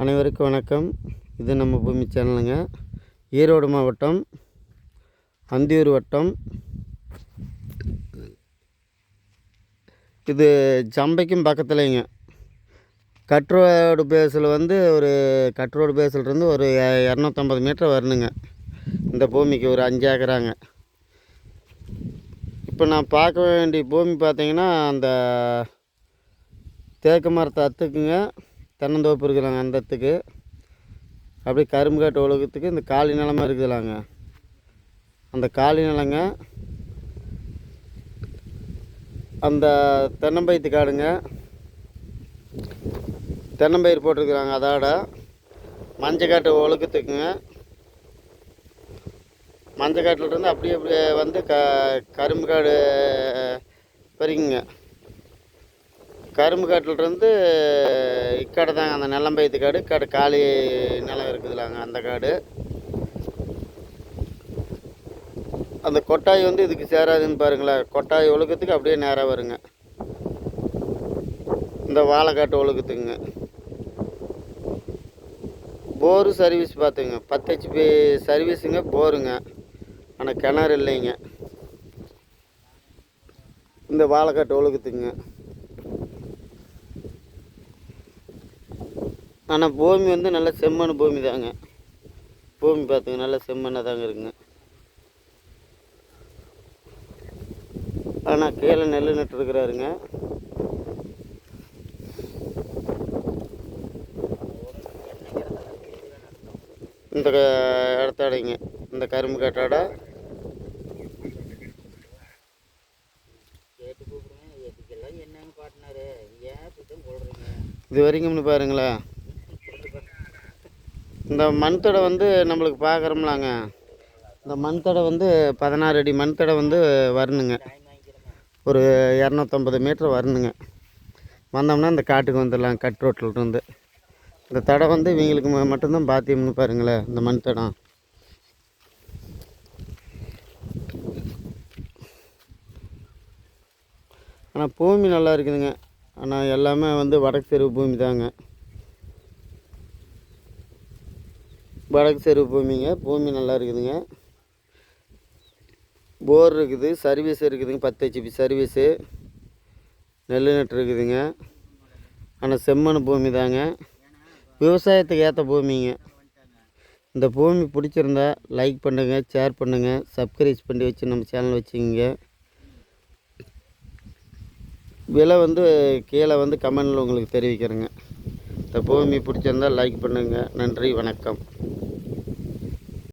அனைவருக்கும் வணக்கம். இது நம்ம பூமி சேனலுங்க. ஈரோடு மாவட்டம் அந்தியூர் வட்டம். இது ஜம்பைக்கும் பக்கத்துலேங்க. கட்ரோடு பேஸில் கட்ரோடு பேஸிலிருந்து ஒரு 250 மீட்டர் வரணுங்க. இந்த பூமிக்கு ஒரு 5 ஏக்கராங்க. இப்போ நான் பார்க்க வேண்டிய பூமி பார்த்திங்கன்னா, அந்த தேக்கு மரத்தை அத்துக்குங்க தென்னந்தோப்பு இருக்குதுலாங்க. அந்த அத்துக்கு அப்படியே கரும்பு காட்டு உலகத்துக்கு இந்த காலி நிலமாக இருக்குதுலாங்க. அந்த காலி நிலங்க அந்த தென்னம்பயித்து காடுங்க. தென்னம்பயிர் போட்டிருக்குறாங்க. அதோட மஞ்சக்காட்டு ஒழுக்கத்துக்குங்க. மஞ்சக்காட்டிலிருந்து அப்படியே வந்து கரும்பு காடு வரைக்குங்க. கரும்பு காட்டிலிருந்து இக்காடு தாங்க அந்த நெல்லம்பயித்து காடு காலி நிலம் இருக்குதுலாங்க. அந்த காடு அந்த கொட்டாய் வந்து இதுக்கு சேராதுன்னு பாருங்களேன். கொட்டாய் ஒழுக்கத்துக்கு அப்படியே நேராக வருங்க. இந்த வாழைக்காட்டு ஒழுக்கத்துக்குங்க. போரு சர்வீஸ் பார்த்துங்க. 10 HP சர்வீஸுங்க. போருங்க. ஆனால் கிணறு இல்லைங்க. இந்த வாழைக்காட்டு ஒழுக்கத்துக்குங்க. ஆனால் பூமி வந்து நல்ல செம்மண் பூமி தாங்க. பூமி பார்த்துங்க நல்ல செம்மண்ணாக தாங்க இருக்குங்க. ஆனால் கீழே நெல் நட்டுருக்குறாருங்க. இந்த இடத்தாடைங்க இந்த கரும்பு காட்டாட இது வரைக்கும்னு பாருங்களேன். இந்த மண் தடை வந்து நம்மளுக்கு பார்க்குறோம்லாங்க. இந்த மண் தடை வந்து 16 அடி மண் தடை வந்து வரணுங்க. ஒரு 250 மீட்டர் வரணுங்க. வந்தோம்னா இந்த காட்டுக்கு வந்துடலாம். கட் ரோட்டிலிருந்து இந்த தடை வந்து இவங்களுக்கு மட்டும்தான் பாத்தியம்னு பாருங்களேன். இந்த மண் தடம் ஆனால் பூமி நல்லா இருக்குதுங்க. ஆனால் எல்லாமே வந்து வடக்கு செருவு பூமி தாங்க. வடக்கு செருவு பூமிங்க. பூமி நல்லா இருக்குதுங்க. போர் இருக்குது. சர்வீஸ் இருக்குதுங்க. 10 HP சர்வீஸு. நெல் நட்டு இருக்குதுங்க. ஆனால் செம்மண் பூமி தாங்க. விவசாயத்துக்கு ஏற்ற பூமிங்க. இந்த பூமி பிடிச்சிருந்தா லைக் பண்ணுங்கள், ஷேர் பண்ணுங்கள், சப்ஸ்கிரைப் பண்ணி வச்சு நம்ம சேனல் வச்சுக்கிங்க. விலை வந்து கீழே வந்து கமெண்டில் உங்களுக்கு தெரிவிக்கிறேங்க. இந்த பூமி பிடிச்சிருந்தால் லைக் பண்ணுங்கள். நன்றி, வணக்கம்.